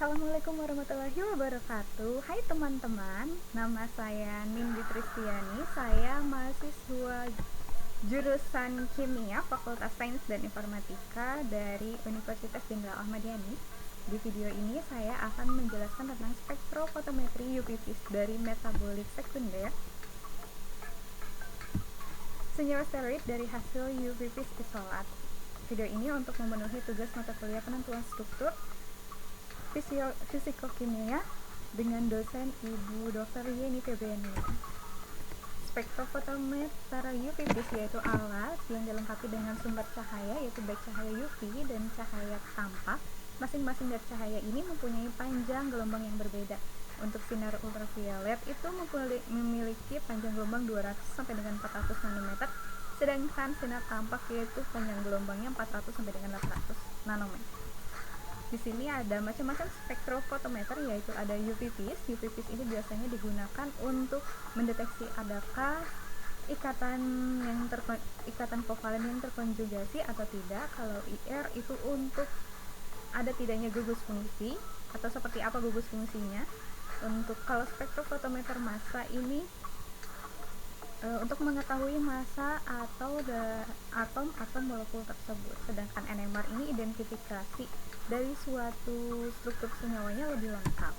Assalamualaikum warahmatullahi wabarakatuh. Hai teman-teman, nama saya Nindi Tristiani. Saya mahasiswa jurusan Kimia Fakultas Sains dan Informatika dari Universitas Jenderal Ahmad Yani. Di video ini saya akan menjelaskan tentang spektrofotometri UV-Vis dari metabolit sekunder, senyawa steroid dari hasil UV-Vis isolat. Video ini untuk memenuhi tugas mata kuliah penentuan struktur Fisikokimia dengan dosen Ibu Dr. Yeni Febriani. Spektrofotometer UV-Vis yaitu alat yang dilengkapi dengan sumber cahaya yaitu baik cahaya UV dan cahaya tampak. Masing-masing dari cahaya ini mempunyai panjang gelombang yang berbeda. Untuk sinar ultraviolet itu memiliki panjang gelombang 200 sampai dengan 400 nanometer, sedangkan sinar tampak yaitu panjang gelombangnya 400 sampai dengan 800 nanometer. Di sini ada macam-macam spektrofotometer, yaitu ada UV-Vis. UV-Vis ini biasanya digunakan untuk mendeteksi adakah ikatan kovalen yang terkonjugasi atau tidak. Kalau IR itu untuk ada tidaknya gugus fungsi atau seperti apa gugus fungsinya. Untuk kalau spektrofotometer massa ini untuk mengetahui massa atau atom atau molekul tersebut. Sedangkan NMR ini identifikasi dari suatu struktur senyawanya lebih lengkap.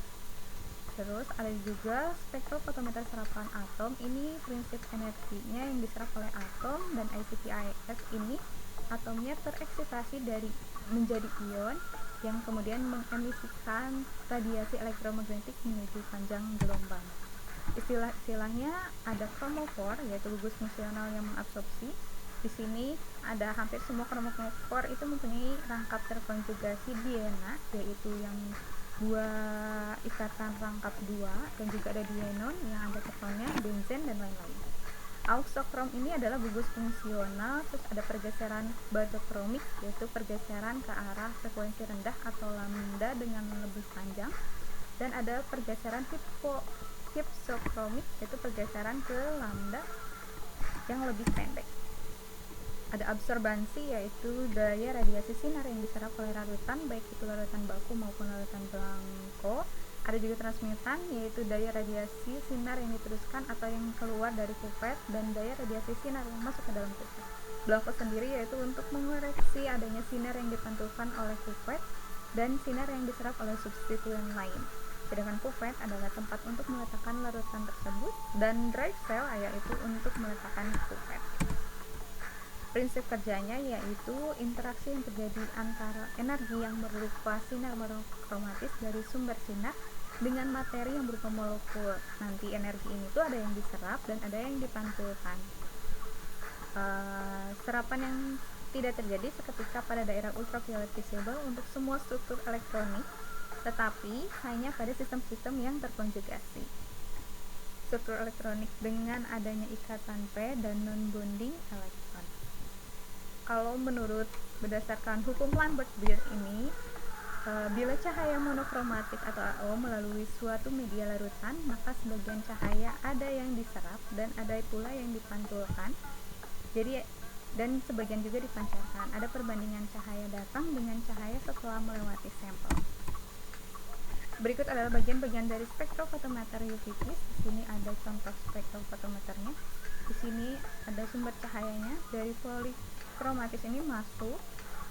Terus ada juga spektrofotometer serapan atom. Ini prinsip energinya yang diserap oleh atom, dan ICP-IS ini atomnya tereksitasi dari menjadi ion yang kemudian mengemisikan radiasi elektromagnetik menuju panjang gelombang. Istilah-istilahnya ada kromofor, yaitu gugus fungsional yang mengabsorpsi. Di sini ada hampir semua kromofor itu mempunyai rangkap terkonjugasi diena, yaitu yang dua ikatan rangkap dua, dan juga ada dienon yang ada ketonnya, benzen dan lain-lain. Auxokrom ini adalah gugus fungsional. Terus ada pergeseran bazokromik, yaitu pergeseran ke arah frekuensi rendah atau lambda dengan lebih panjang, dan ada pergeseran hypsokromik, yaitu pergeseran ke lambda yang lebih pendek. Ada absorbansi, yaitu daya radiasi sinar yang diserap oleh larutan, baik itu larutan baku maupun larutan blanko. Ada juga transmitan, yaitu daya radiasi sinar yang diteruskan atau yang keluar dari pipet, dan daya radiasi sinar yang masuk ke dalam pipet. Blanko sendiri yaitu untuk mengoreksi adanya sinar yang dipantulkan oleh pipet dan sinar yang diserap oleh substituen lain. Sedangkan pipet adalah tempat untuk meletakkan larutan tersebut, dan drive cell yaitu untuk meletakkan pipet. Prinsip kerjanya yaitu interaksi yang terjadi antara energi yang berupa sinar monokromatis dari sumber sinar dengan materi yang berupa molekul. Nanti energi ini tuh ada yang diserap dan ada yang dipantulkan. Serapan yang tidak terjadi seketika pada daerah ultraviolet visible untuk semua struktur elektronik, tetapi hanya pada sistem-sistem yang terkonjugasi. Struktur elektronik dengan adanya ikatan P dan non-bonding elektron. Kalau berdasarkan hukum Lambert-Beer ini, bila cahaya monokromatik atau AO melalui suatu media larutan, maka sebagian cahaya ada yang diserap dan ada pula yang dipantulkan. Jadi dan sebagian juga dipancarkan. Ada perbandingan cahaya datang dengan cahaya setelah melewati sampel. Berikut adalah bagian-bagian dari spektrofotometer UV-Vis. Di sini ada contoh spektrofotometernya. Di sini ada sumber cahayanya dari polikromatis ini masuk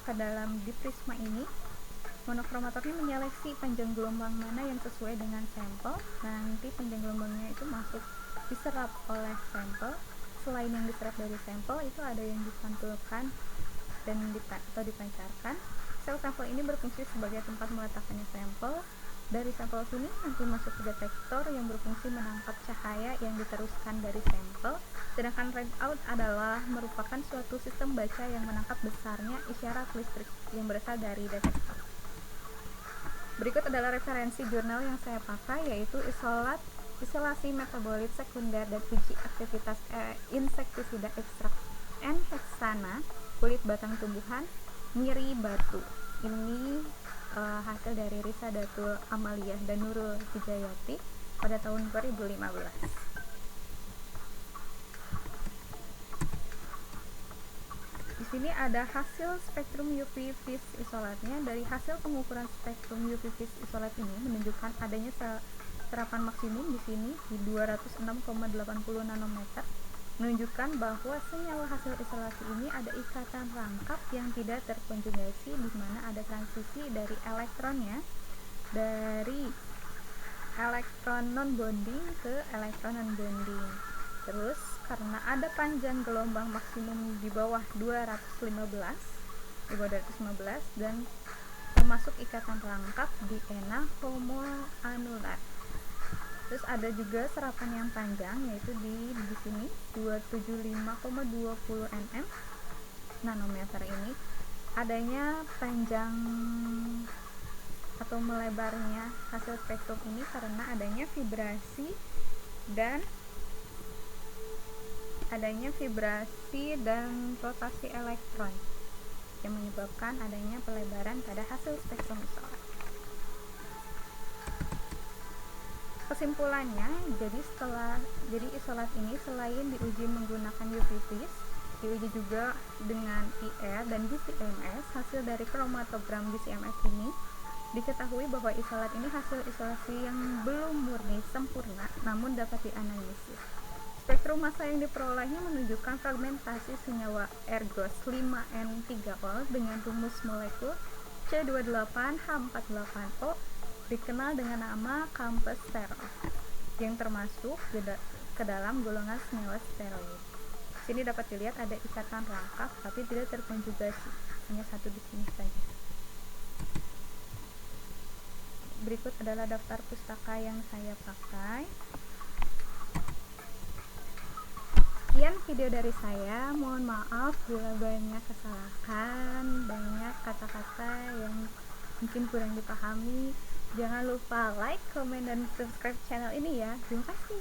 ke dalam di prisma ini. Monokromatornya menyeleksi panjang gelombang mana yang sesuai dengan sampel. Nanti panjang gelombangnya itu masuk diserap oleh sampel. Selain yang diserap dari sampel, itu ada yang dipantulkan dan atau dipancarkan. Sel sampel ini berfungsi sebagai tempat meletakkannya sampel. Dari sampel sini nanti masuk ke detektor yang berfungsi menangkap cahaya yang diteruskan dari sampel. Sedangkan readout adalah merupakan suatu sistem baca yang menangkap besarnya isyarat listrik yang berasal dari detektor. Berikut adalah referensi jurnal yang saya pakai, yaitu isolasi metabolit sekunder dan uji aktivitas insektisida ekstrak N-heksana kulit batang tumbuhan nyeri batu. Ini hasil dari Risa Datul Amaliyah dan Nurul Hidayati pada tahun 2015. Di sini ada hasil spektrum UV vis isolatnya. Dari hasil pengukuran spektrum UV vis isolat ini menunjukkan adanya serapan maksimum di sini di 206,80 nanometer, menunjukkan bahwa senyawa hasil isolasi ini ada ikatan rangkap yang tidak terkonjugasi, di mana ada transisi dari elektronnya dari elektron non bonding ke elektron non bonding. Terus karena ada panjang gelombang maksimum di bawah 215 dan termasuk ikatan rangkap di enang homoanular. Terus ada juga serapan yang panjang, yaitu di sini 275,20 nm nanometer ini. Adanya panjang atau melebarnya hasil spektrum ini karena adanya vibrasi dan rotasi elektron yang menyebabkan adanya pelebaran pada hasil spektrum isolat. Kesimpulannya, jadi isolat ini selain diuji menggunakan UV vis, diuji juga dengan IR dan BCMS. Hasil dari kromatogram BCMS ini diketahui bahwa isolat ini hasil isolasi yang belum murni sempurna, namun dapat dianalisis. Spektrum massa yang diperolehnya menunjukkan fragmentasi senyawa ergos 5N3O dengan rumus molekul C28H48O, dikenal dengan nama campesterol, yang termasuk ke dalam golongan senyawa steroid. Sini dapat dilihat ada ikatan rangkap tapi tidak terkonjugasi, hanya satu di sini saja. Berikut adalah daftar pustaka yang saya pakai. Sekian video dari saya, mohon maaf bila banyak kesalahan, banyak kata-kata yang mungkin kurang dipahami. Jangan lupa like, komen, dan subscribe channel ini ya. Terima kasih.